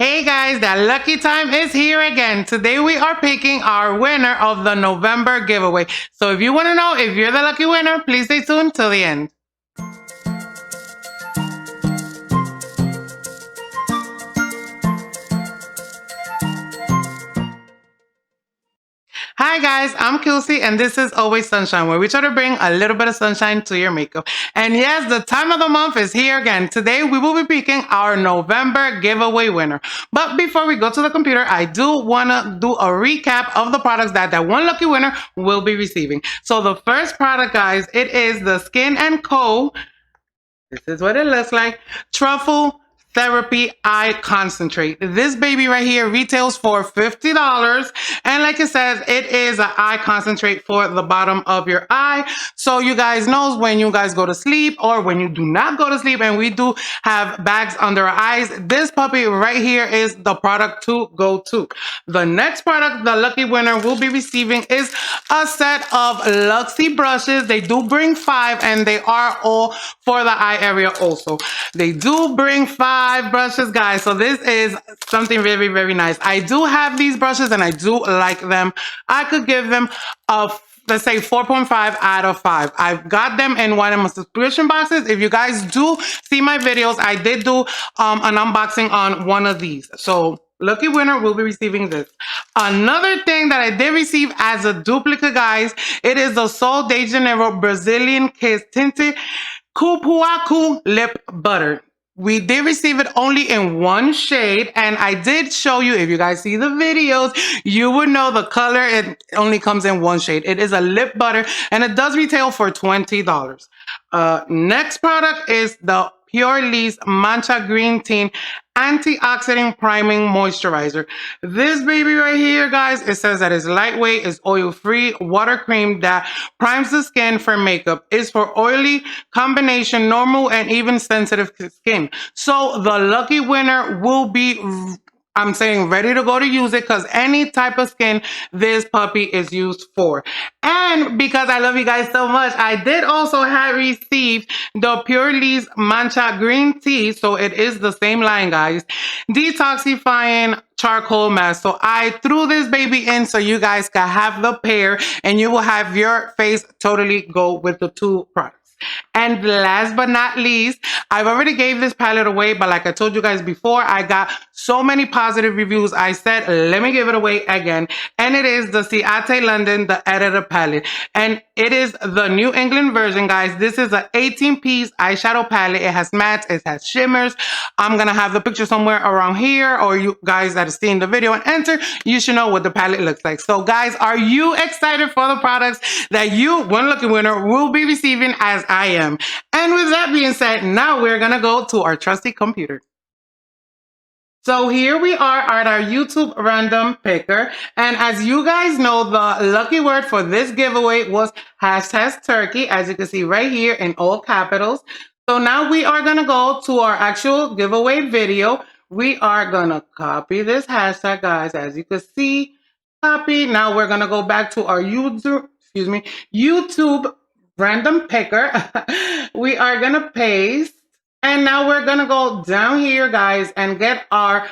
Hey guys, that lucky time is here again. Today we are picking our winner of the November giveaway. So if you want to know if you're the lucky winner, please stay tuned till the end. Hi guys, I'm Kelsey and this is Always Sunshine, where we try to bring a little bit of sunshine to your makeup. And yes, the time of the month is here again. Today we will be picking our November giveaway winner. But before we go to the computer, I do want to do a recap of the products that one lucky winner will be receiving. So the first product, guys, it is the SKIN&CO. This is what it looks like. Truffle Therapy Eye Concentrate. This baby right here retails for $50. And like it says, it is an eye concentrate for the bottom of your eye. So you guys know when you guys go to sleep or when you do not go to sleep and we do have bags under our eyes, this puppy right here is the product to go to. The next product the lucky winner will be receiving is a set of Luxie brushes. They do bring 5 and they are all for the eye area also. They do bring 5 brushes, guys, so this is something very, very nice. I do have these brushes and I do like them. I could give them a, let's say, 4.5 out of 5. I've got them in one of my subscription boxes. If you guys do see my videos, I did do an unboxing on one of these. So lucky winner will be receiving this. Another thing that I did receive as a duplicate, guys, it is the Sol de Janeiro Brazilian Kiss Tinted Cupuaçu Lip Butter. We did receive it only in one shade, and I did show you, if you guys see the videos, you would know the color. It only comes in one shade. It is a lip butter, and it does retail for $20. Next product is the Pure Lee's Matcha Green Tea Antioxidant Priming Moisturizer. This baby right here, guys, it says that it's lightweight, it's oil-free water cream that primes the skin for makeup. It's for oily, combination, normal, and even sensitive skin. So the lucky winner will be, I'm saying, ready to go to use it, because any type of skin this puppy is used for. And because I love you guys so much, I did also have received the Pure Lee's Matcha Green Tea. So it is the same line, guys. Detoxifying charcoal mask. So I threw this baby in so you guys can have the pair and you will have your face totally go with the two products. And last but not least, I've already gave this palette away, but like I told you guys before, I got so many positive reviews. I said, let me give it away again. And it is the Ciate London, the Editor palette. And it is the New England version, guys. This is an 18-piece eyeshadow palette. It has mattes, it has shimmers. I'm going to have the picture somewhere around here, or you guys that are seeing the video and enter, you should know what the palette looks like. So guys, are you excited for the products that you, one lucky winner, will be receiving as I am? And with that being said, now we're gonna go to our trusty computer. So here we are at our YouTube random picker. And as you guys know, the lucky word for this giveaway was #turkey, as you can see right here in all capitals. So now we are gonna go to our actual giveaway video. We are gonna copy this hashtag, guys, as you can see. Copy. Now we're gonna go back to our YouTube random picker. We are gonna paste, and now we're gonna go down here, guys, and get our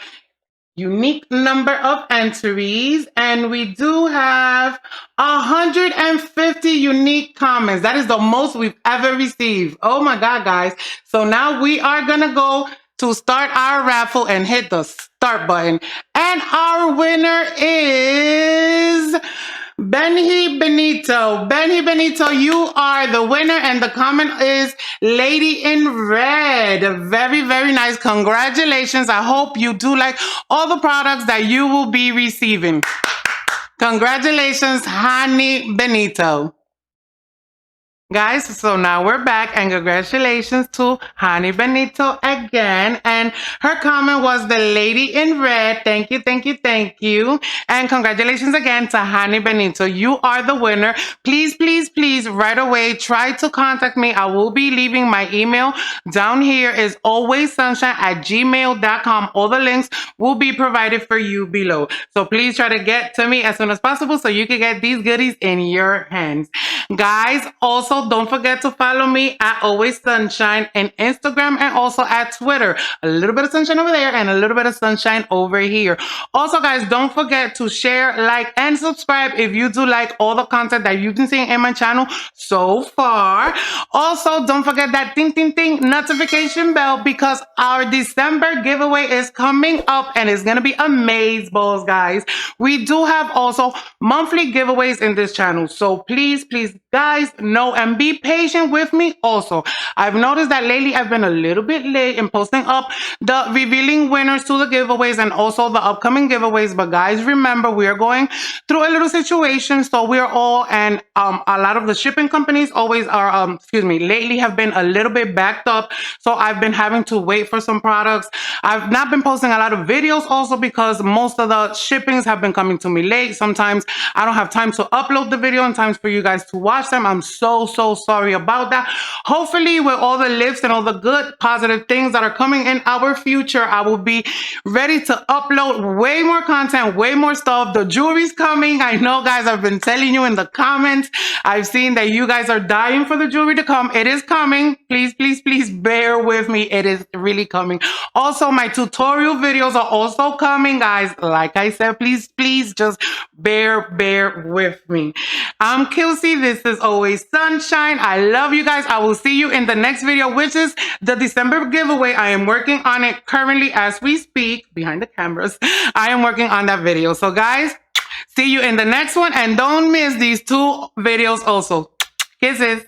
unique number of entries. And we do have 150 unique comments. That is the most we've ever received. Oh my God, guys. So now we are gonna go to start our raffle and hit the start button. And our winner is Benny Benito. Benny Benito, you are the winner, and the comment is Lady in Red. Very, very nice. Congratulations. I hope you do like all the products that you will be receiving. Congratulations, Honey Benito. Guys, so now we're back, and congratulations to Honey Benito again. And her comment was the Lady in Red. Thank you, thank you, thank you. And congratulations again to Honey Benito. You are the winner. Please, please, please, right away, try to contact me. I will be leaving my email down here. Is AllwaySunshine@gmail.com. All the links will be provided for you below. So please try to get to me as soon as possible so you can get these goodies in your hands. Guys, also Also, don't forget to follow me at AllwaySunshine and Instagram and also at Twitter. A little bit of sunshine over there and a little bit of sunshine over here. Also, guys, don't forget to share, like, and subscribe if you do like all the content that you've been seeing in my channel so far. Also, don't forget that ding, ding, ding notification bell because our December giveaway is coming up and it's going to be amazeballs, guys. We do have also monthly giveaways in this channel. So please, please, guys, know and be patient with me. Also, I've noticed that lately I've been a little bit late in posting up the revealing winners to the giveaways and also the upcoming giveaways. But guys, remember, we are going through a little situation. So we are all, and a lot of the shipping companies always are, lately have been a little bit backed up. So I've been having to wait for some products. I've not been posting a lot of videos also because most of the shippings have been coming to me late. Sometimes I don't have time to upload the video in time for you guys to watch them. I'm so sorry about that. Hopefully with all the lifts and all the good positive things that are coming in our future, I will be ready to upload way more content, way more stuff. The jewelry's coming. I know, guys, I've been telling you in the comments. I've seen that you guys are dying for the jewelry to come. It is coming. Please, please, please bear with me. It is really coming. Also, my tutorial videos are also coming, guys. Like I said, please, please just bear with me. I'm Kelsey. This is Always Sunshine. I love you guys. I will see you in the next video, which is the December giveaway. I am working on it currently as we speak behind the cameras. I am working on that video. So guys, see you in the next one and don't miss these 2 videos also. Kisses.